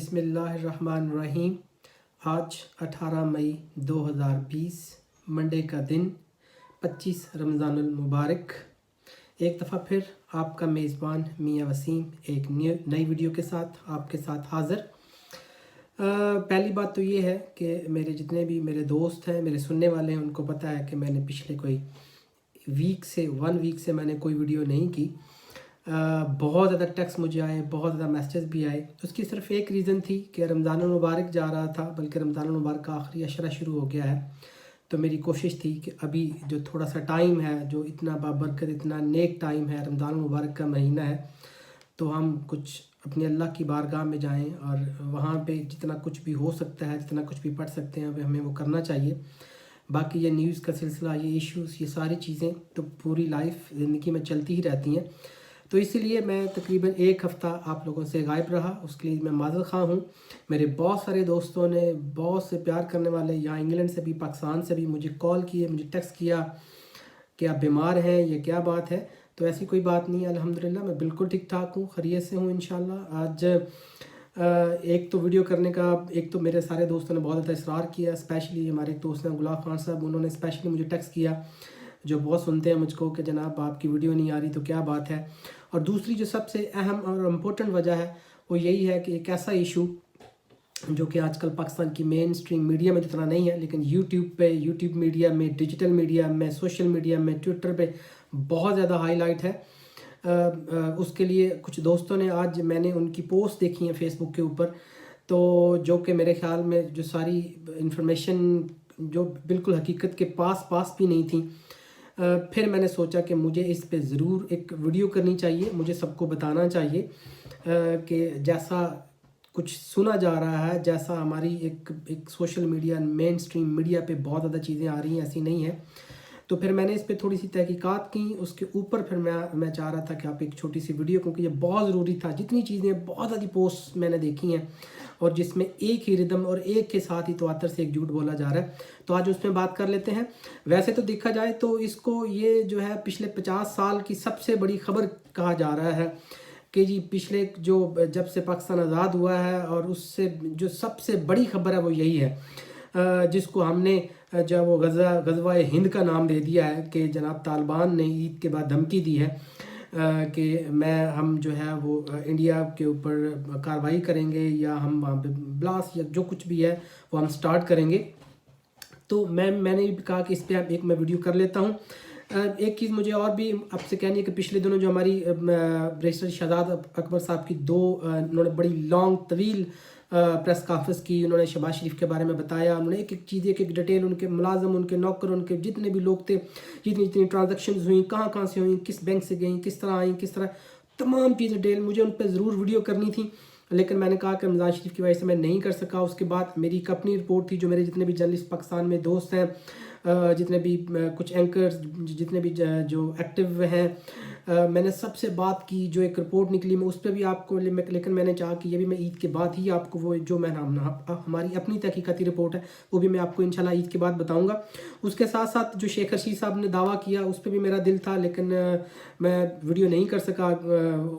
बिस्मिल्लाहिर्रहमानिर्रहीम। आज 18 मई 2020 मंडे का दिन 25 रमज़ानुल मुबारक। एक दफ़ा फिर आपका मेज़बान मियाँ वसीम एक नई वीडियो के साथ आपके साथ हाज़िर। पहली बात तो ये है कि मेरे जितने भी मेरे दोस्त हैं, मेरे सुनने वाले हैं, उनको पता है कि मैंने पिछले कोई वन वीक से मैंने कोई वीडियो नहीं की। बहुत ज़्यादा टेक्स्ट मुझे आए, बहुत ज़्यादा मैसेज भी आए। उसकी सिर्फ एक रीज़न थी कि रमज़ान मुबारक जा रहा था, बल्कि रमज़ान मुबारक का आखिरी अशरा शुरू हो गया है। तो मेरी कोशिश थी कि अभी जो थोड़ा सा टाइम है, जो इतना बाबरकत इतना नेक टाइम है, रमज़ान मुबारक का महीना है, तो हम कुछ अपने अल्लाह की बारगाह में जाएं और वहाँ पे जितना कुछ भी हो सकता है, जितना कुछ भी पढ़ सकते हैं, हमें वो करना चाहिए। बाकी ये न्यूज़ का सिलसिला, ये इश्यूज़, ये सारी चीज़ें तो पूरी लाइफ ज़िंदगी में चलती ही रहती हैं। तो इसीलिए मैं तकरीबन एक हफ़्ता आप लोगों से गायब रहा, उसके लिए मैं माज़र ख़्वाह हूँ। मेरे बहुत सारे दोस्तों ने, बहुत से प्यार करने वाले, यहाँ इंग्लैंड से भी, पाकिस्तान से भी मुझे कॉल किए, मुझे टेक्स्ट किया कि आप बीमार हैं, ये क्या बात है। तो ऐसी कोई बात नहीं है, अल्हम्दुलिल्लाह मैं बिल्कुल ठीक ठाक हूँ, खैरियत से हूँ इंशाल्लाह। आज एक तो वीडियो करने का, एक तो मेरे सारे दोस्तों ने बहुत ज़्यादा इसरार किया, स्पेशली हमारे एक दोस्त हैं गुलाब खान साहब, उन्होंने स्पेशली मुझे टेक्स्ट किया, जो बहुत सुनते हैं मुझको, कि जनाब आपकी वीडियो नहीं आ रही तो क्या बात है। और दूसरी जो सबसे अहम और इम्पोर्टेंट वजह है वो यही है कि एक ऐसा इशू जो कि आजकल पाकिस्तान की मेन स्ट्रीम मीडिया में जितना नहीं है, लेकिन यूट्यूब मीडिया में, डिजिटल मीडिया में, सोशल मीडिया में, ट्विटर पे बहुत ज़्यादा हाईलाइट है। उसके लिए कुछ दोस्तों ने, आज मैंने उनकी पोस्ट देखी है फेसबुक के ऊपर, तो जो कि मेरे ख़्याल में जो सारी इंफॉर्मेशन जो बिल्कुल हकीकत के पास भी नहीं थी। फिर मैंने सोचा कि मुझे इस पे ज़रूर एक वीडियो करनी चाहिए, मुझे सबको बताना चाहिए कि जैसा कुछ सुना जा रहा है, जैसा हमारी एक social media, main stream media पे बहुत ज़्यादा चीज़ें आ रही हैं, ऐसी नहीं है। तो फिर मैंने इस पे थोड़ी सी तहकीकात की, उसके ऊपर फिर मैं चाह रहा था कि आप एक छोटी सी वीडियो, क्योंकि ये बहुत ज़रूरी था। जितनी चीज़ें, बहुत ज़्यादा पोस्ट मैंने देखी हैं और जिसमें एक ही रिदम और एक के साथ ही तवातर से एक झूठ बोला जा रहा है, तो आज उसमें बात कर लेते हैं। वैसे तो देखा जाए तो इसको, ये जो है पिछले 50 साल की सबसे बड़ी खबर कहा जा रहा है कि जी पिछले जब से पाकिस्तान आज़ाद हुआ है, और उससे जो सबसे बड़ी खबर है वो यही है, जिसको हमने जब वो गज़वा हिंद का नाम दे दिया है कि जनाब तालिबान ने ईद के बाद धमकी दी है कि हम जो है वो इंडिया के ऊपर कार्रवाई करेंगे, या हम वहाँ पे ब्लास्ट या जो कुछ भी है वो हम स्टार्ट करेंगे। तो मैंने भी कहा कि इस पर एक मैं वीडियो कर लेता हूँ। एक चीज़ मुझे और भी आपसे कहनी है कि पिछले दिनों जो हमारी बैरिस्टर शहजाद अकबर साहब की उन्होंने बड़ी लॉन्ग तवील प्रेस कॉन्फ्रेंस की, उन्होंने शहबाज शरीफ के बारे में बताया, उन्होंने एक एक चीज़, एक डिटेल, उनके मुलाजम, उनके नौकर, उनके जितने भी लोग थे, जितनी ट्रांजेक्शन हुई, कहाँ से हुई, किस बैंक से गई, किस तरह आई, किस तरह, तमाम चीज़ डिटेल मुझे उन पर ज़रूर वीडियो करनी थी, लेकिन मैंने कहा कि रमज़ान शरीफ की वजह से मैं नहीं कर सका। उसके बाद मेरी एक अपनी रिपोर्ट थी, जो मेरे जितने भी जर्नलिस्ट पाकिस्तान में दोस्त हैं, जितने भी कुछ एंकर्स, जितने भी जो एक्टिव हैं, मैंने सबसे बात की, जो एक रिपोर्ट निकली मैं उस पर भी आपको, लेकिन मैंने चाहा कि ये भी मैं ईद के बाद ही आपको वो जो हमारी अपनी तहकीकाती रिपोर्ट है वो भी मैं आपको इंशाल्लाह ईद के बाद बताऊंगा। उसके साथ साथ जो शेख रशीद साहब ने दावा किया, उस पर भी मेरा दिल था, लेकिन मैं वीडियो नहीं कर सका।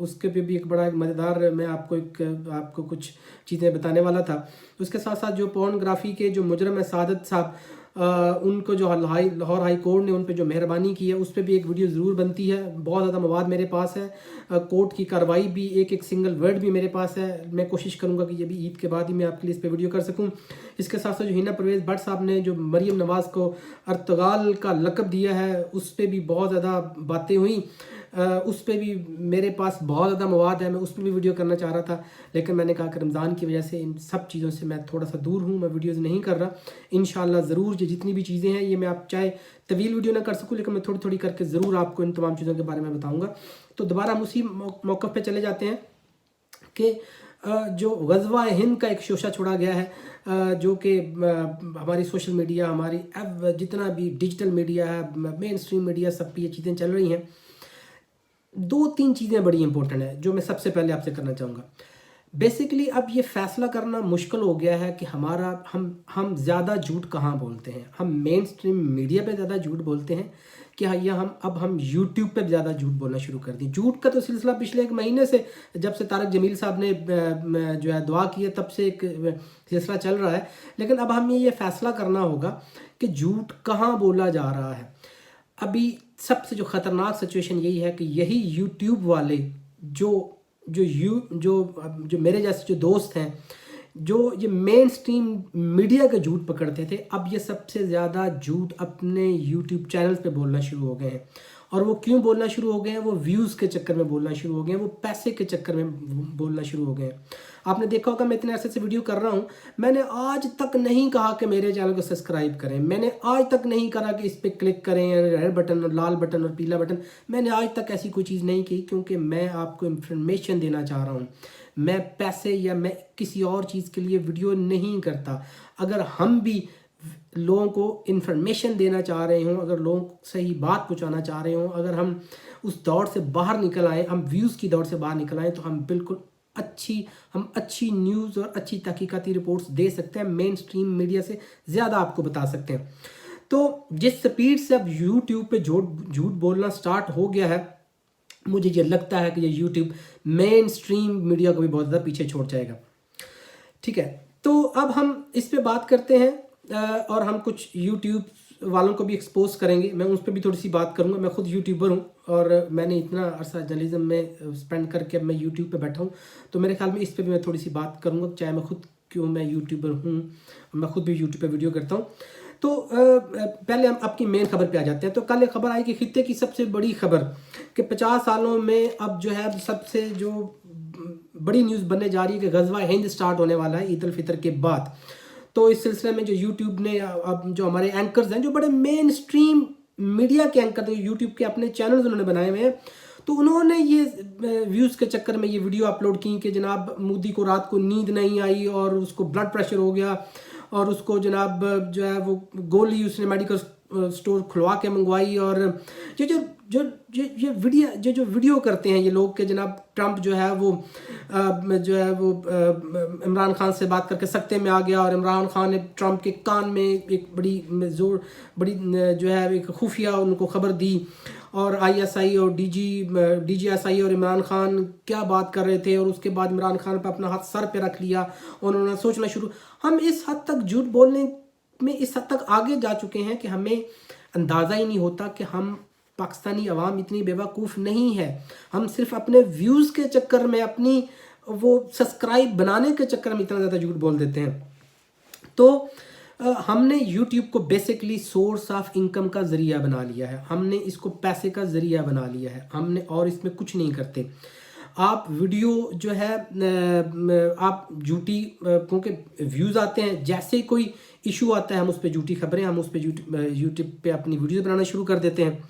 उसके पे भी एक बड़ा मज़ेदार, मैं आपको कुछ चीज़ें बताने वाला था। उसके साथ साथ जो पोर्नोग्राफी के जो मुजरम है सादत साहब, उनको जो लाहौर हाई कोर्ट ने उन पर जो मेहरबानी की है, उस पर भी एक वीडियो ज़रूर बनती है। बहुत ज़्यादा मवाद मेरे पास है, कोर्ट की कार्रवाई भी, एक सिंगल वर्ड भी मेरे पास है। मैं कोशिश करूँगा कि ये भी ईद के बाद ही मैं आपके लिए इस पर वीडियो कर सकूँ। इसके साथ साथ जो हिना परवेज़ भट्ट साहब ने जो मरीम नवाज़ को अर्तगाल का लक़ब दिया है, उस पर भी बहुत ज़्यादा बातें हुई। उस पर भी मेरे पास बहुत ज़्यादा मवाद है, मैं उस पर भी वीडियो करना चाह रहा था, लेकिन मैंने कहा कि रमज़ान की वजह से इन सब चीज़ों से मैं थोड़ा सा दूर हूँ, मैं वीडियोज़ नहीं कर रहा। इंशाल्लाह ज़रूर ये जितनी भी चीज़ें हैं, ये मैं आप चाहे तवील वीडियो ना कर सकूँ, लेकिन मैं थोड़ी थोड़ी करके ज़रूर आपको इन तमाम चीज़ों के बारे में बताऊँगा। तो दोबारा हम उसी मौक़िफ़ पे चले जाते हैं कि जो गज़वा हिंद का एक शोशा छोड़ा गया है, जो कि हमारी सोशल मीडिया, हमारी जितना भी डिजिटल मीडिया है, मेन स्ट्रीम मीडिया, सब पे ये चीज़ें चल रही हैं। 2-3 चीज़ें बड़ी इंपॉर्टेंट है जो मैं सबसे पहले आपसे करना चाहूँगा। बेसिकली अब ये फ़ैसला करना मुश्किल हो गया है कि हम ज़्यादा झूठ कहाँ बोलते हैं। हम मेन स्ट्रीम मीडिया पे ज़्यादा झूठ बोलते हैं, कि हाँ ये हम यूट्यूब पे ज़्यादा झूठ बोलना शुरू कर दिए। झूठ का तो सिलसिला पिछले 1 महीने से, जब से तारक जमील साहब ने जो है दुआ की है, तब से एक सिलसिला चल रहा है। लेकिन अब हमें ये फैसला करना होगा कि झूठ कहाँ बोला जा रहा है। अभी सबसे जो ख़तरनाक सिचुएशन यही है कि यही यूट्यूब वाले जो मेरे जैसे जो दोस्त हैं, जो ये मेन स्ट्रीम मीडिया के झूठ पकड़ते थे, अब ये सबसे ज़्यादा झूठ अपने यूट्यूब चैनल्स पे बोलना शुरू हो गए हैं। और वो क्यों बोलना शुरू हो गए हैं? वो व्यूज़ के चक्कर में बोलना शुरू हो गए हैं, वो पैसे के चक्कर में बोलना शुरू हो गए हैं। आपने देखा होगा मैं इतने अरसे से वीडियो कर रहा हूँ, मैंने आज तक नहीं कहा कि मेरे चैनल को सब्सक्राइब करें, मैंने आज तक नहीं कहा कि इस पर क्लिक करें, रेड बटन और लाल बटन और पीला बटन, मैंने आज तक ऐसी कोई चीज़ नहीं की, क्योंकि मैं आपको इन्फॉर्मेशन देना चाह रहा हूँ। मैं पैसे या मैं किसी और चीज़ के लिए वीडियो नहीं करता। अगर हम भी लोगों को इन्फॉर्मेशन देना चाह रहे हों, अगर लोगों को सही बात पहुंचाना चाह रहे हों, अगर हम उस दौर से बाहर निकल आए, हम व्यूज़ की दौर से बाहर निकल आए, तो हम बिल्कुल अच्छी न्यूज़ और अच्छी तहकीकाती रिपोर्ट्स दे सकते हैं, मेन स्ट्रीम मीडिया से ज़्यादा आपको बता सकते हैं। तो जिस स्पीड से अब यूट्यूब पे झूठ बोलना स्टार्ट हो गया है, मुझे ये लगता है कि ये यूट्यूब मेन स्ट्रीम मीडिया को भी बहुत ज़्यादा पीछे छोड़ जाएगा। ठीक है, तो अब हम इस पे बात करते हैं और हम कुछ यूट्यूब वालों को भी एक्सपोज करेंगे। मैं उस पर भी थोड़ी सी बात करूंगा। मैं खुद यूट्यूबर हूं और मैंने इतना अरसा जर्नलिज्म में स्पेंड करके अब मैं यूट्यूब पे बैठा हूं, तो मेरे ख्याल में इस पे भी मैं थोड़ी सी बात करूंगा, चाहे मैं यूट्यूबर हूं, मैं खुद भी यूट्यूब पे वीडियो करता हूं। तो पहले हम आपकी मेन खबर पे आ जाते हैं। तो कल एक खबर आई कि खित्ते की सबसे बड़ी खबर कि 50 सालों में अब जो है सबसे जो बड़ी न्यूज़ बनने जा रही है कि गज़वा हिंद स्टार्ट होने वाला है ईद उल फितर के बाद। तो इस सिलसिले में जो यूट्यूब ने अब जो हमारे एंकर्स हैं, जो बड़े मेन स्ट्रीम मीडिया के एंकर थे, यूट्यूब के अपने चैनल्स उन्होंने बनाए हुए हैं, तो उन्होंने ये व्यूज़ के चक्कर में ये वीडियो अपलोड की कि जनाब मोदी को रात को नींद नहीं आई और उसको ब्लड प्रेशर हो गया और उसको जनाब जो है वो गोली उसने मेडिकल स्टोर खुलवा के मंगवाई। और ये वीडियो करते हैं ये लोग कि जनाब ट्रंप जो है वो इमरान खान से बात करके सख्ते में आ गया और इमरान खान ने ट्रंप के कान में एक बड़ी जो है एक खुफिया उनको खबर दी और ISI और DGSI और इमरान खान क्या बात कर रहे थे, और उसके बाद इमरान खान पर अपना हाथ सर पे रख लिया और उन्होंने सोचना शुरू। हम इस हद तक झूठ बोलने में इस हद तक आगे जा चुके हैं कि हमें अंदाज़ा ही नहीं होता कि हम पाकिस्तानी अवाम इतनी बेवकूफ़ नहीं है। हम सिर्फ अपने व्यूज़ के चक्कर में, अपनी वो सब्सक्राइब बनाने के चक्कर में इतना ज़्यादा झूठ बोल देते हैं। तो हमने YouTube को बेसिकली सोर्स ऑफ इनकम का ज़रिया बना लिया है, हमने इसको पैसे का ज़रिया बना लिया है, हमने और इसमें कुछ नहीं करते। आप वीडियो जो है आप झूठी, क्योंकि व्यूज़ आते हैं, जैसे कोई इशू आता है हम उस पर झूठी खबरें, हम उस पर यूट्यूब पे अपनी वीडियो बनाना शुरू कर देते हैं।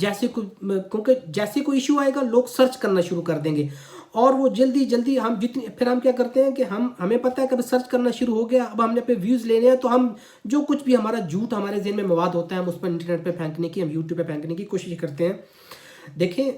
क्योंकि जैसे कोई इशू आएगा लोग सर्च करना शुरू कर देंगे और वो जल्दी हम फिर हम क्या करते हैं कि हमें पता है कि अब सर्च करना शुरू हो गया, अब हमने पे व्यूज़ लेने हैं, तो हम जो कुछ भी हमारा झूठ हमारे ज़हन में मवाद होता है हम उस पर इंटरनेट पे फेंकने की, हम यूट्यूब पे फेंकने की कोशिश करते हैं। देखें,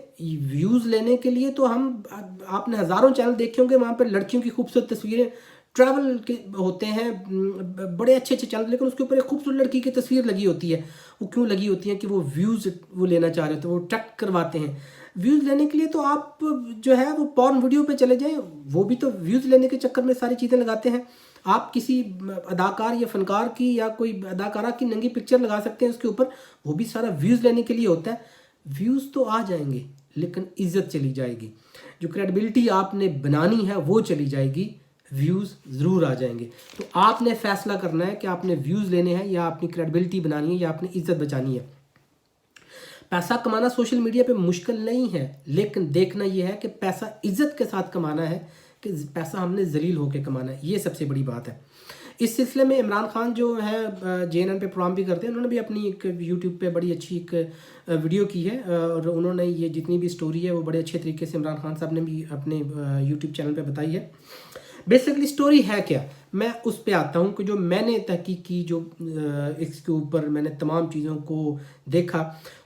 व्यूज़ लेने के लिए तो आपने हज़ारों चैनल देखे होंगे, वहाँ पर लड़कियों की खूबसूरत तस्वीरें, ट्रैवल के होते हैं, बड़े अच्छे चैनल, लेकिन उसके ऊपर एक खूबसूरत लड़की की तस्वीर लगी होती है। वो क्यों लगी होती है? कि वो व्यूज़ वो लेना चाह रहे होते हैं, वो अट्रैक्ट करवाते हैं। व्यूज़ लेने के लिए तो आप जो है वो पॉर्न वीडियो पे चले जाएं, वो भी तो व्यूज़ लेने के चक्कर में सारी चीज़ें लगाते हैं। आप किसी अदाकार या फनकार की या कोई अदाकारा की नंगी पिक्चर लगा सकते हैं उसके ऊपर, वो भी सारा व्यूज़ लेने के लिए होता है। व्यूज़ तो आ जाएंगे लेकिन इज़्ज़त चली जाएगी, जो क्रेडिबिलिटी आपने बनानी है वो चली जाएगी, व्यूज़ ज़रूर आ जाएंगे। तो आपने फ़ैसला करना है कि आपने व्यूज़ लेने हैं या अपनी क्रेडिबिलिटी बनानी है या अपनी इज़्ज़त बचानी है। पैसा कमाना सोशल मीडिया पे मुश्किल नहीं है, लेकिन देखना यह है कि पैसा इज़्ज़त के साथ कमाना है, कि पैसा हमने जलील होकर कमाना है, ये सबसे बड़ी बात है। इस सिलसिले में इमरान खान जो है JNN पे प्रोग्राम भी करते हैं, उन्होंने भी अपनी एक यूट्यूब पे बड़ी अच्छी एक वीडियो की है और उन्होंने ये जितनी भी स्टोरी है वो बड़े अच्छे तरीके से इमरान खान साहब ने भी अपने यूट्यूब चैनल पे बताई है। बेसिकली स्टोरी है क्या, मैं उस पे आता हूँ कि जो मैंने तहकीक की, जो इसके ऊपर मैंने तमाम चीज़ों को देखा,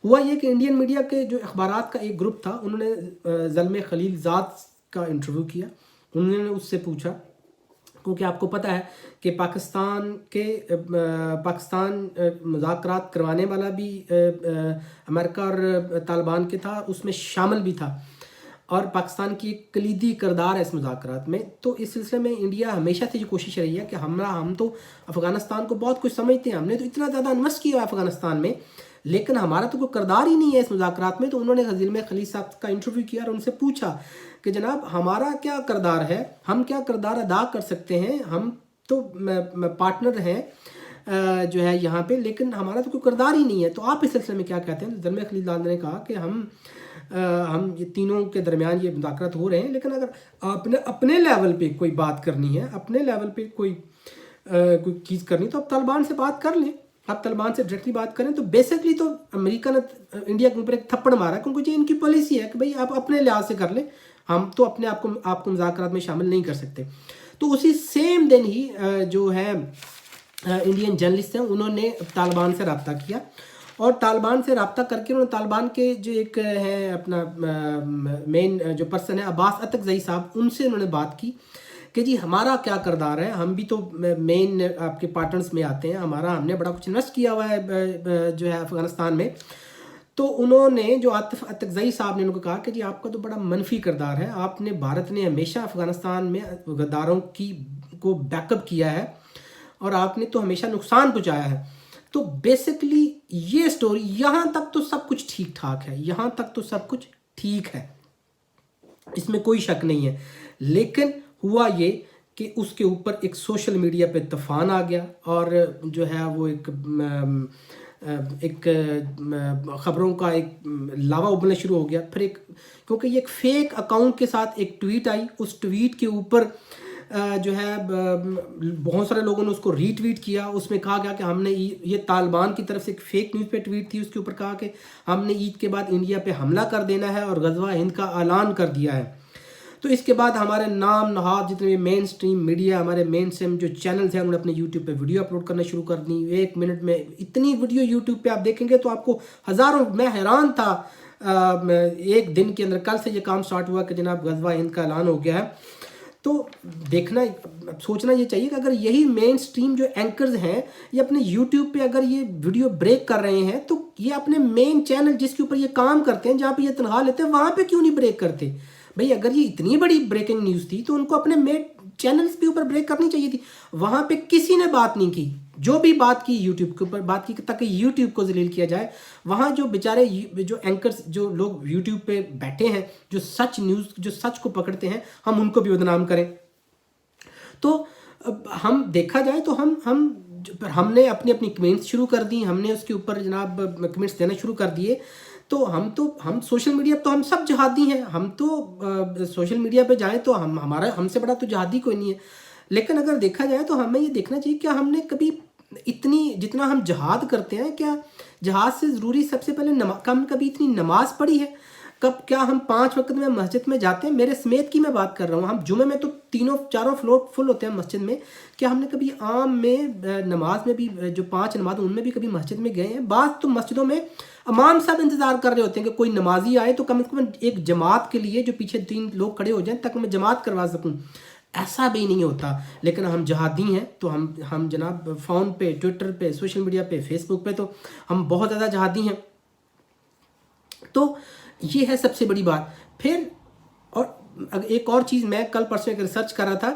हुआ ये कि इंडियन मीडिया के जो अखबारात का एक ग्रुप था, उन्होंने ज़ल्मे खलीलज़ाद का इंटरव्यू किया। उन्होंने उससे पूछा क्योंकि आपको पता है कि पाकिस्तान मुज़ाकरात करवाने वाला भी अमेरिका और तालिबान के था, उसमें शामिल भी था, और पाकिस्तान की एक कलीदी किरदार है इस मुज़ाकरात में। तो इस सिलसिले में इंडिया हमेशा से ये कोशिश रही है कि हम तो अफ़गानिस्तान को बहुत कुछ समझते हैं, हमने तो इतना ज़्यादा इन्वेस्ट किया है अफ़गानिस्तान में, लेकिन हमारा तो कोई किरदार ही नहीं है इस मुज़ाकरात में। तो उन्होंने ज़िलमे खलील साहब का इंटरव्यू किया और उनसे पूछा कि जनाब हमारा क्या किरदार है, हम क्या किरदार अदा कर सकते हैं, हम तो पार्टनर हैं जो है यहाँ पे, लेकिन हमारा तो कोई किरदार ही नहीं है, तो आप इस सिलसिले में क्या कहते हैं। ज़िलमे खलील साहब ने कहा कि हम ये तीनों के दरमियान ये मुज़ाकरात हो रहे हैं, लेकिन अगर आपने अपने लेवल पे कोई बात करनी है, अपने लेवल पे कोई चीज़ करनी, तो आप तालिबान से बात कर लें, आप तालिबान से डायरेक्टली बात करें। तो बेसिकली तो अमेरिका ने इंडिया के ऊपर एक थप्पड़ मारा, क्योंकि ये इनकी पॉलिसी है कि भाई आप अपने लिहाज से कर लें, हम तो अपने आपको मुज़ाकरात में शामिल नहीं कर सकते। तो उसी सेम दिन ही जो है इंडियन जर्नलिस्ट हैं, उन्होंने तालिबान से रब्ता किया, और तालिबान से रब्ता करके उन्होंने तालिबान के जो एक है अपना मेन जो पर्सन है अब्बास अतकज़ई साहब, उनसे उन्होंने बात की कि जी हमारा क्या किरदार है, हम भी तो मेन आपके पार्टनर्स में आते हैं, हमने बड़ा कुछ इन्वेस्ट किया हुआ है जो है अफ़गानिस्तान में। तो उन्होंने जो आतिफ अतकज़ई साहब ने उनको कहा कि जी आपका तो बड़ा मनफी किरदार है, आपने भारत ने हमेशा अफ़गानिस्तान में गद्दारों को बैकअप किया है और आपने तो हमेशा नुकसान पहुँचाया है। तो बेसिकली ये स्टोरी, यहाँ तक तो सब कुछ ठीक ठाक है, यहाँ तक तो सब कुछ ठीक है, इसमें कोई शक नहीं है। लेकिन हुआ ये कि उसके ऊपर एक सोशल मीडिया पे तूफान आ गया, और जो है वो एक ख़बरों का एक लावा उबलना शुरू हो गया। फिर क्योंकि ये एक फेक अकाउंट के साथ एक ट्वीट आई, उस ट्वीट के ऊपर जो है बहुत सारे लोगों ने उसको रीट्वीट किया। उसमें कहा गया कि हमने ये तालिबान की तरफ से एक फेक न्यूज़ पे ट्वीट थी, उसके ऊपर कहा कि हमने ईद के बाद इंडिया पे हमला कर देना है और गज़वा हिंद का ऐलान कर दिया है। तो इसके बाद हमारे नाम नहाद जितने मेन स्ट्रीम मीडिया, हमारे मेन स्ट्रीम जो चैनल्स हैं, उन्होंने अपने यूट्यूब पे वीडियो अपलोड करना शुरू कर दी। 1 मिनट में इतनी वीडियो यूट्यूब पे आप देखेंगे तो आपको हज़ारों, मैं हैरान था एक दिन के अंदर। कल से ये काम स्टार्ट हुआ कि जनाब गज़वा हिंद का ऐलान हो गया है। तो सोचना ये चाहिए कि अगर यही मेन स्ट्रीम जो एंकर्स हैं ये अपने यूट्यूब पे अगर ये वीडियो ब्रेक कर रहे हैं, तो ये अपने मेन चैनल जिसके ऊपर ये काम करते हैं, जहाँ पे ये तनख्वाह लेते हैं, वहाँ पे क्यों नहीं ब्रेक करते। भाई अगर ये इतनी बड़ी ब्रेकिंग न्यूज़ थी तो उनको अपने मेन चैनल्स के ऊपर ब्रेक करनी चाहिए थी। वहाँ पे किसी ने बात नहीं की, जो भी बात की यूट्यूब के ऊपर बात की ताकि यूट्यूब को जलील किया जाए। वहाँ जो बेचारे जो एंकर्स, जो लोग यूट्यूब पे बैठे हैं, जो सच को पकड़ते हैं, हम उनको भी बदनाम करें। तो हम देखा जाए तो हमने अपनी कमेंट्स शुरू कर दी, हमने उसके ऊपर जनाब कमेंट्स देना शुरू कर दिए। तो हम सोशल मीडिया पर तो हम सब जहादी हैं, हम तो सोशल मीडिया पे जाएं तो हमसे बड़ा तो जहादी कोई नहीं है। लेकिन अगर देखा जाए तो हमें ये देखना चाहिए क्या हमने कभी जितना हम जहाद करते हैं, क्या जहाद से ज़रूरी सबसे पहले हम कभी इतनी नमाज पढ़ी है? क्या हम 5 वक्त में मस्जिद में जाते हैं? मेरे समेत की मैं बात कर रहा हूँ, हम जुमे में तो 3-4 फ्लोर फुल होते हैं मस्जिद में। क्या हमने कभी आम में नमाज में भी जो 5 नमाज उनमें भी कभी मस्जिद में गए हैं? बात तो मस्जिदों में इमाम साहब इंतज़ार कर रहे होते हैं कि कोई नमाजी आए तो कम से कम एक जमात के लिए जो पीछे 3 लोग खड़े हो जाएं तक मैं जमात करवा सकूँ। ऐसा भी नहीं होता। लेकिन हम जहादी हैं तो हम जनाब फ़ोन पे, ट्विटर पे, सोशल मीडिया पे, फेसबुक पे तो हम बहुत ज़्यादा जहादी हैं। तो ये है सबसे बड़ी बात। फिर और एक और चीज़, मैं कल परसों एक रिसर्च कर रहा था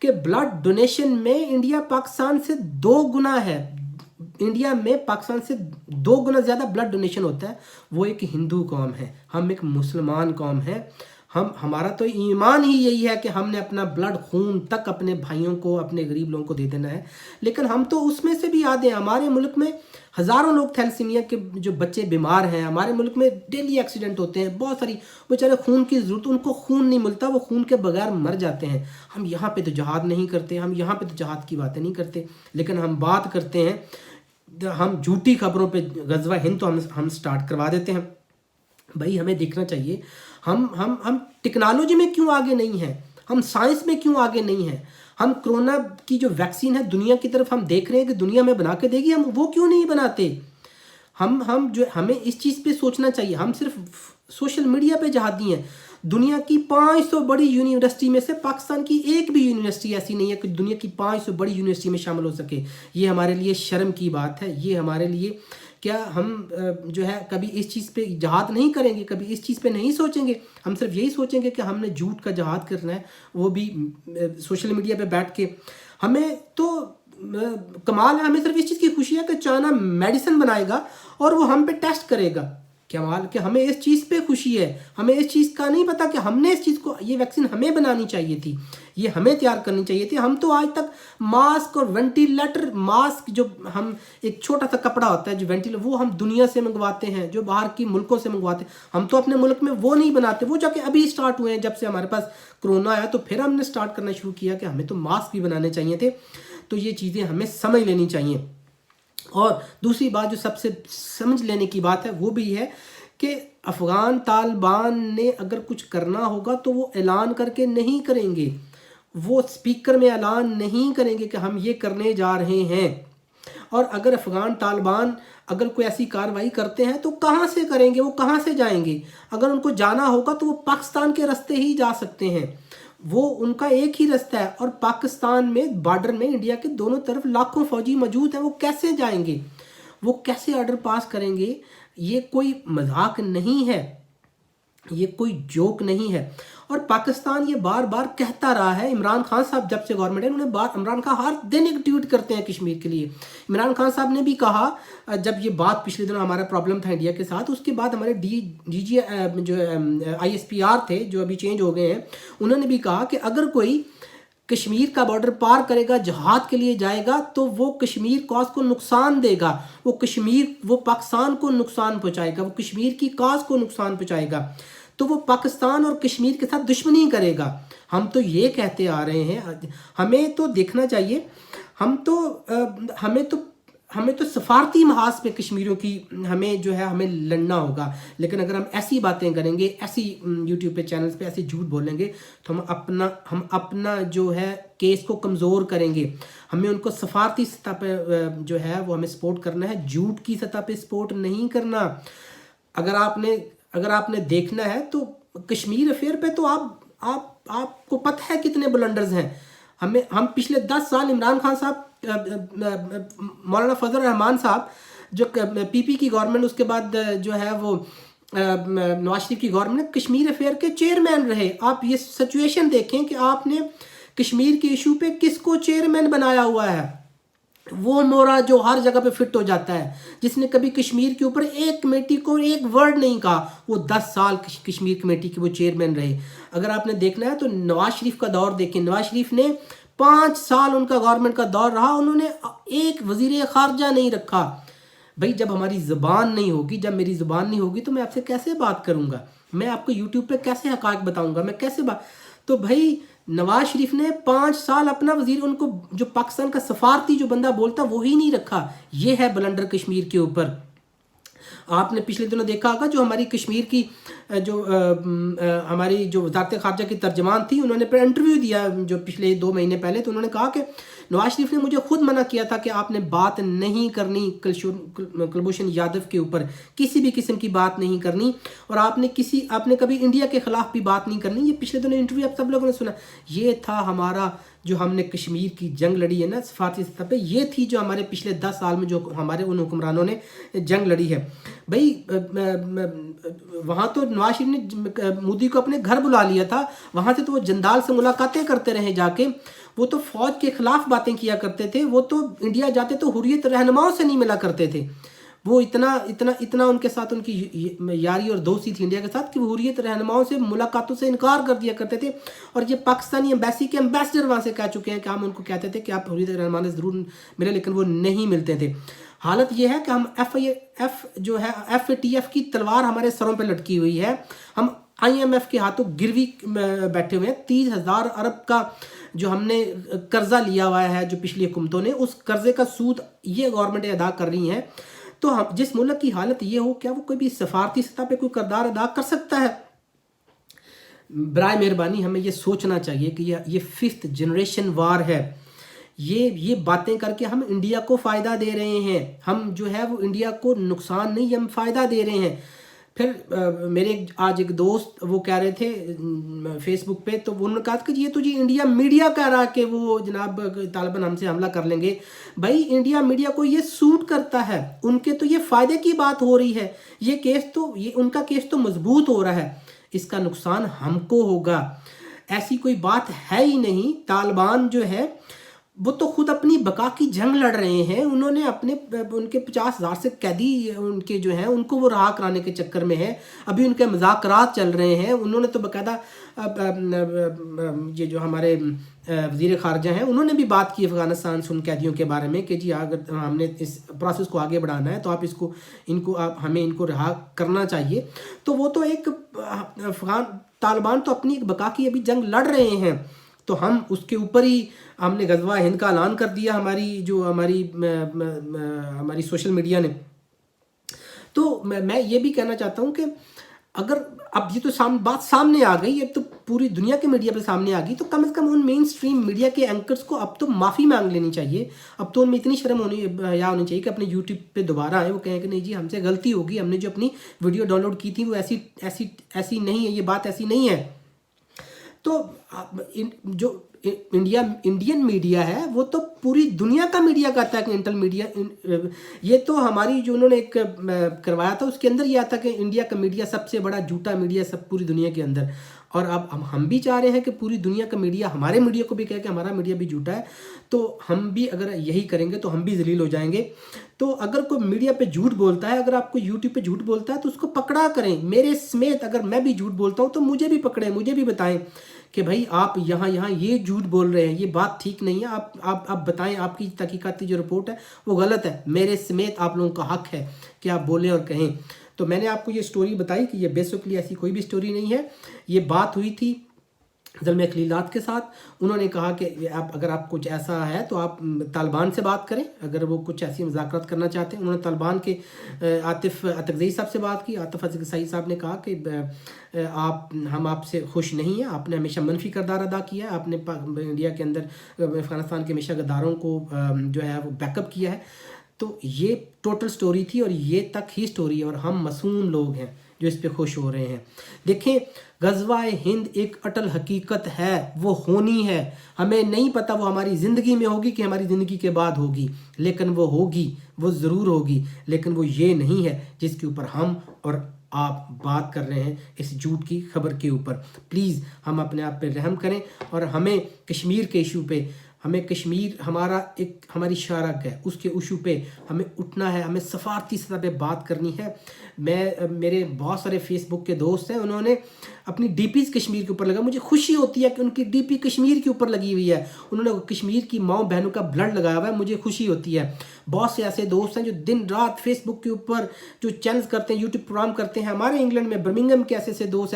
कि ब्लड डोनेशन में इंडिया पाकिस्तान से 2 गुना है। इंडिया में पाकिस्तान से 2 गुना ज़्यादा ब्लड डोनेशन होता है। वो एक हिंदू कौम है, हम एक मुसलमान कौम है। हमारा तो ईमान ही यही है कि हमने अपना ब्लड खून तक अपने भाइयों को, अपने गरीब लोगों को दे देना है। लेकिन हम तो उसमें से भी आधे, हमारे मुल्क में हज़ारों लोग थैलेसीमिया के जो बच्चे बीमार हैं, हमारे मुल्क में डेली एक्सीडेंट होते हैं, बहुत सारी बेचारे खून की ज़रूरत, उनको खून नहीं मिलता, वो खून के बगैर मर जाते हैं। हम यहाँ पे तो जहाद नहीं करते, हम यहाँ पे तो जहाद की बातें नहीं करते, लेकिन हम बात करते हैं, हम झूठी खबरों पे गज़वा हिंद तो हम स्टार्ट करवा देते हैं। भाई हमें देखना चाहिए हम टेक्नोलॉजी में क्यों आगे नहीं हैं, हम साइंस में क्यों आगे नहीं हैं। हम कोरोना की जो वैक्सीन है दुनिया की तरफ हम देख रहे हैं कि दुनिया में बना के देगी, हम वो क्यों नहीं बनाते। हमें इस चीज़ पे सोचना चाहिए। हम सिर्फ सोशल मीडिया पे जहादी हैं। دنیا کی 500 بڑی یونیورسٹی میں سے پاکستان کی ایک بھی یونیورسٹی ایسی نہیں ہے کہ دنیا کی 500 بڑی یونیورسٹی میں شامل ہو سکے. یہ ہمارے لیے شرم کی بات ہے. یہ ہمارے لیے کیا ہم جو ہے کبھی اس چیز پہ جہاد نہیں کریں گے, کبھی اس چیز پہ نہیں سوچیں گے. ہم صرف یہی سوچیں گے کہ ہم نے جھوٹ کا جہاد کرنا ہے, وہ بھی سوشل میڈیا پہ بیٹھ کے. ہمیں تو کمال ہے, ہمیں صرف اس چیز کی خوشی ہے کہ چائنا میڈیسن بنائے گا اور وہ ہم پہ ٹیسٹ کرے گا. کمال کہ ہمیں اس چیز پہ خوشی ہے. ہمیں اس چیز کا نہیں پتا کہ ہم نے اس چیز کو, یہ ویکسین ہمیں بنانی چاہیے تھی, یہ ہمیں تیار کرنی چاہیے تھی. ہم تو آج تک ماسک اور وینٹیلیٹر, ماسک جو ہم ایک چھوٹا سا کپڑا ہوتا ہے جو وینٹیلیٹر, وہ ہم دنیا سے منگواتے ہیں, جو باہر کی ملکوں سے منگواتے ہیں. ہم تو اپنے ملک میں وہ نہیں بناتے. وہ جا کے ابھی اسٹارٹ ہوئے ہیں جب سے ہمارے پاس کرونا آیا, تو پھر ہم نے اسٹارٹ کرنا شروع کیا کہ ہمیں تو ماسک بھی بنانے چاہیے تھے. تو یہ چیزیں ہمیں سمجھ لینی چاہیے. اور دوسری بات جو سب سے سمجھ لینے کی بات ہے وہ بھی ہے کہ افغان طالبان نے اگر کچھ کرنا ہوگا تو وہ اعلان کر کے نہیں کریں گے. وہ سپیکر میں اعلان نہیں کریں گے کہ ہم یہ کرنے جا رہے ہیں. اور اگر افغان طالبان اگر کوئی ایسی کارروائی کرتے ہیں تو کہاں سے کریں گے, وہ کہاں سے جائیں گے؟ اگر ان کو جانا ہوگا تو وہ پاکستان کے راستے ہی جا سکتے ہیں. وہ ان کا ایک ہی راستہ ہے, اور پاکستان میں بارڈر میں انڈیا کے دونوں طرف لاکھوں فوجی موجود ہیں. وہ کیسے جائیں گے؟ وہ کیسے آرڈر پاس کریں گے؟ یہ کوئی مذاق نہیں ہے, یہ کوئی جوک نہیں ہے. اور پاکستان یہ بار بار کہتا رہا ہے. عمران خان صاحب جب سے گورنمنٹ ہے, انہوں نے عمران خان ہر دن ایک ٹویٹ کرتے ہیں کشمیر کے لیے. عمران خان صاحب نے بھی کہا جب یہ بات پچھلے دنوں ہمارا پرابلم تھا انڈیا کے ساتھ, اس کے بعد ہمارے ڈی جی جو ISPR تھے جو ابھی چینج ہو گئے ہیں, انہوں نے بھی کہا کہ اگر کوئی کشمیر کا بارڈر پار کرے گا, جہاد کے لیے جائے گا, تو وہ کشمیر کاز کو نقصان دے گا. وہ پاکستان کو نقصان پہنچائے گا, وہ کشمیر کی کاز کو نقصان پہنچائے گا. تو وہ پاکستان اور کشمیر کے ساتھ دشمنی کرے گا. ہم تو یہ کہتے آ رہے ہیں, ہمیں تو دیکھنا چاہیے. ہمیں تو سفارتی محاذ پہ کشمیریوں کی ہمیں جو ہے ہمیں لڑنا ہوگا. لیکن اگر ہم ایسی باتیں کریں گے, ایسی یوٹیوب پہ چینلز پہ ایسے جھوٹ بولیں گے, تو ہم اپنا جو ہے کیس کو کمزور کریں گے. ہمیں ان کو سفارتی سطح پہ جو ہے وہ ہمیں سپورٹ کرنا ہے, جھوٹ کی سطح پہ سپورٹ نہیں کرنا. اگر آپ نے دیکھنا ہے تو کشمیر افیئر پہ تو آپ کو پتہ ہے کتنے بلنڈرز ہیں. ہم پچھلے 10 سال عمران خان صاحب, مولانا فضل الرحمان صاحب جو PP کی گورنمنٹ, اس کے بعد جو ہے وہ نواز شریف کی گورنمنٹ, کشمیر افیئر کے چیئرمین رہے. آپ یہ سچویشن دیکھیں کہ آپ نے کشمیر کے ایشو پہ کس کو چیئرمین بنایا ہوا ہے. وہ مورا جو ہر جگہ پہ فٹ ہو جاتا ہے, جس نے کبھی کشمیر کے اوپر ایک کمیٹی کو ایک ورڈ نہیں کہا, وہ 10 سال کشمیر کمیٹی کے وہ چیئرمین رہے. اگر آپ نے دیکھنا ہے تو نواز شریف کا دور دیکھیں. نواز شریف نے 5 سال ان کا گورنمنٹ کا دور رہا, انہوں نے ایک وزیر خارجہ نہیں رکھا. بھائی جب ہماری زبان نہیں ہوگی, جب میری زبان نہیں ہوگی, تو میں آپ سے کیسے بات کروں گا؟ میں آپ کو یوٹیوب پہ کیسے حقائق بتاؤں گا؟ میں کیسے تو بھائی نواز شریف نے 5 سال اپنا وزیر, ان کو جو پاکستان کا سفارتی جو بندہ بولتا وہی نہیں رکھا. یہ ہے بلنڈر کشمیر کے اوپر. آپ نے پچھلے دنوں دیکھا ہوگا جو ہماری کشمیر کی جو ہماری جو وزارت خارجہ کی ترجمان تھی, انہوں نے پھر انٹرویو دیا جو پچھلے 2 مہینے پہلے, تو انہوں نے کہا کہ نواز شریف نے مجھے خود منع کیا تھا کہ آپ نے بات نہیں کرنی کلبھوشن یادو کے اوپر, کسی بھی قسم کی بات نہیں کرنی, اور آپ نے کبھی انڈیا کے خلاف بھی بات نہیں کرنی. یہ پچھلے دنوں انٹرویو آپ سب لوگوں نے سنا. یہ تھا ہمارا جو ہم نے کشمیر کی جنگ لڑی ہے نا سفارتی سطح پہ, یہ تھی جو ہمارے پچھلے 10 سال میں جو ہمارے ان حکمرانوں نے جنگ لڑی ہے. بھائی وہاں تو نواز شریف نے مودی کو اپنے گھر بلا لیا تھا, وہاں سے تو وہ جندال سے ملاقاتیں کرتے رہے جا کے. وہ تو فوج کے خلاف باتیں کیا کرتے تھے. وہ تو انڈیا جاتے تو حریت رہنماؤں سے نہیں ملا کرتے تھے. وہ اتنا ان کے ساتھ ان کی یاری اور دوستی تھی انڈیا کے ساتھ کہ وہ حریت رہنماؤں سے ملاقاتوں سے انکار کر دیا کرتے تھے. اور یہ پاکستانی ایمبیسی کے ایمبیسڈر وہاں سے کہہ چکے ہیں کہ ہم ان کو کہتے تھے کہ آپ حریت رہنما سے ضرور ملے, لیکن وہ نہیں ملتے تھے. حالت یہ ہے کہ ہم FATF کی تلوار ہمارے سروں پہ لٹکی ہوئی ہے. ہم IMF کے ہاتھوں گروی بیٹھے ہوئے ہیں. 30,000 ارب کا جو ہم نے قرضہ لیا ہوا ہے جو پچھلی حکومتوں نے, اس قرضے کا سود یہ گورنمنٹیں ادا کر رہی ہیں. تو جس ملک کی حالت یہ ہو, کیا وہ کوئی بھی سفارتی سطح پہ کوئی کردار ادا کر سکتا ہے؟ برائے مہربانی ہمیں یہ سوچنا چاہیے کہ یہ 5th جنریشن وار ہے. یہ باتیں کر کے ہم انڈیا کو فائدہ دے رہے ہیں. ہم جو ہے وہ انڈیا کو نقصان نہیں, ہم فائدہ دے رہے ہیں. फिर मेरे आज एक दोस्त वो कह रहे थे फेसबुक पे, तो उन्होंने कहा कि ये तो जी इंडिया मीडिया कह रहा कि वो जनाब तालिबान हमसे हमला कर लेंगे। भाई इंडिया मीडिया को ये सूट करता है, उनके तो ये फ़ायदे की बात हो रही है, ये केस तो ये उनका केस तो मजबूत हो रहा है, इसका नुकसान हमको होगा। ऐसी कोई बात है ही नहीं। तालिबान जो है वो तो खुद अपनी बका की जंग लड़ रहे हैं। उन्होंने अपने उनके 50,000 से कैदी उनके जो हैं उनको वो रहा कराने के चक्कर में है। अभी उनके मज़ाकरात चल रहे हैं। उन्होंने तो बाकायदा ये जो हमारे वज़ीर ख़ारजा हैं उन्होंने भी बात की अफ़गानिस्तान से उन कैदियों के बारे में कि जी अगर हमने इस प्रोसेस को आगे बढ़ाना है तो आप हमें इनको रहा करना चाहिए। तो वो तो एक तालिबान तो अपनी एक बका की अभी जंग लड़ रहे हैं, तो हम उसके ऊपर ही हमने गज़वा हिंद का ऐलान कर दिया हमारी सोशल मीडिया ने। तो मैं ये भी कहना चाहता हूँ कि अगर अब ये तो बात सामने आ गई, अब तो पूरी दुनिया के मीडिया पे सामने आ गई, तो कम से कम उन मेन स्ट्रीम मीडिया के एंकर्स को अब तो माफ़ी मांग लेनी चाहिए। अब तो उनमें इतनी शर्म होनी चाहिए कि अपने यूट्यूब पे दोबारा आए, वो कहें कि नहीं जी हमसे गलती होगी, हमने जो अपनी वीडियो डाउनलोड की थी वो ऐसी नहीं है, ये बात ऐसी नहीं है। तो जो इंडियन मीडिया है वो तो पूरी दुनिया का मीडिया कहता है कि इंटर मीडिया, ये तो हमारी जो उन्होंने एक करवाया था उसके अंदर ये आता कि इंडिया का मीडिया सबसे बड़ा झूठा मीडिया सब पूरी दुनिया के अंदर। और अब हम भी चाह रहे हैं कि पूरी दुनिया का मीडिया हमारे मीडिया को भी कहे कि हमारा मीडिया भी झूठा है। तो हम भी अगर यही करेंगे तो हम भी जलील हो जाएंगे। तो अगर कोई मीडिया पे झूठ बोलता है, अगर आपको यूट्यूब पे झूठ बोलता है तो उसको पकड़ा करें। मेरे समेत अगर मैं भी झूठ बोलता हूँ तो मुझे भी पकड़ें, मुझे भी बताएं कि भाई आप यहाँ ये झूठ बोल रहे हैं, ये बात ठीक नहीं है। आप बताएं, आपकी तहकीकाती जो रिपोर्ट है वो गलत है। मेरे समेत आप लोगों का हक है कि आप बोलें और कहें। तो मैंने आपको ये स्टोरी बताई कि ये बेसिकली ऐसी कोई भी स्टोरी नहीं है। ये बात हुई थी ज़ल्मे खलीलात के साथ। उन्होंने कहा कि अगर आप कुछ ऐसा है तो आप तालिबान से बात करें, अगर वो कुछ ऐसी मुज़ाकरात करना चाहते हैं। उन्होंने तालिबान के आतिफ अतकज़ई साहब से बात की। आतिफ अतकज़ई साहब ने कहा कि हम आपसे खुश नहीं हैं, आपने हमेशा मनफी किरदार अदा किया है, आपने इंडिया के अंदर अफ़गानिस्तान के हमेशा गद्दारों को जो है वो बैकअप किया है। तो ये टोटल स्टोरी थी और ये तक ही स्टोरी है, और हम मासूम लोग हैं जो इस पे खुश हो रहे हैं। देखें, गज़वा हिंद एक अटल हकीकत है, वो होनी है। हमें नहीं पता वो हमारी ज़िंदगी में होगी कि हमारी ज़िंदगी के बाद होगी, लेकिन वो होगी, वो ज़रूर होगी। लेकिन वो ये नहीं है जिसके ऊपर हम और आप बात कर रहे हैं, इस झूठ की खबर के ऊपर। प्लीज़ हम अपने आप पे रहम करें और हमें कश्मीर के इशू पे, हमें कश्मीर हमारी शारक है, उसके इशू पे हमें उठना है, हमें सफारती सतह पे बात करनी है। मेरे बहुत सारे फेसबुक के दोस्त हैं, उन्होंने अपनी डीपीज़ कश्मीर के ऊपर लगा। मुझे खुशी होती है कि उनकी डीपी कश्मीर के ऊपर लगी हुई है, उन्होंने कश्मीर की माँ बहनों का ब्लड लगाया हुआ है, मुझे खुशी होती है। बहुत से ऐसे दोस्त हैं जो दिन रात फेसबुक के ऊपर जो चैनल्स करते हैं, यूट्यूब प्रोग्राम करते हैं। हमारे इंग्लैंड में बर्मिंघम के ऐसे दोस्त,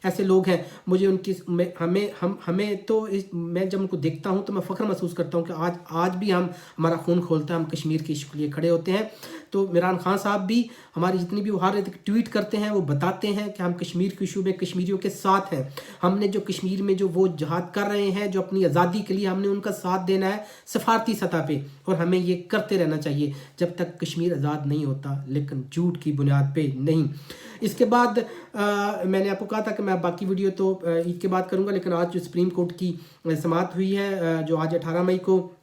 ऐसे लोग हैं। मुझे उनकी हमें तो मैं जब उनको देखता हूं तो मैं फ़ख्र महसूस करता हूं कि आज भी हमारा खून खोलता है, हम कश्मीर के इशू के लिए खड़े होते हैं। तो इमरान खान साहब भी हमारी जितनी भी हर ट्वीट करते हैं वो बताते हैं कि हम कश्मीर के इशू में कश्मीरियों के साथ हैं। हमने जो कश्मीर में जो वो जहाद कर रहे हैं, जो अपनी आज़ादी के लिए, हमने उनका साथ देना है सफारती सतह पे, और हमें ये करते रहना चाहिए जब तक कश्मीर आज़ाद नहीं होता, लेकिन झूठ की बुनियाद पे नहीं। इसके बाद मैंने आपको कहा था कि मैं बाकी वीडियो तो ईद के बाद करूँगा, लेकिन आज जो सुप्रीम कोर्ट की समाअत हुई है जो आज 18 मई को,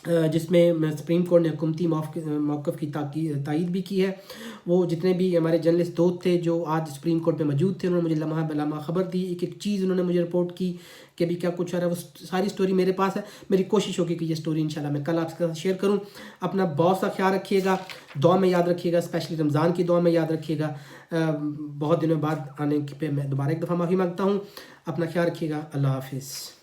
जिसमें सुप्रीम कोर्ट ने हुकूमती मौक़िफ़ की तायीद भी की है। वो जितने भी हमारे जर्नलिस्ट दोस्त थे जो आज सुप्रीम कोर्ट में मौजूद थे, उन्होंने मुझे लम्हा बलम्हा ख़बर दी, एक एक चीज़ उन्होंने मुझे रिपोर्ट की कि अभी क्या कुछ आ रहा है। वो सारी स्टोरी मेरे पास है। मेरी कोशिश होगी कि ये स्टोरी इंशाल्लाह मैं कल आपके साथ शेयर करूँ। अपना बहुत सा ख्याल रखिएगा, दुआ में याद रखिएगा, स्पेशली रमज़ान की दुआ में याद रखिएगा। बहुत दिनों बाद आने पे मैं दोबारा एक दफ़ा माफ़ी मांगता हूँ। अपना ख्याल रखिएगा। अल्लाह हाफिज़।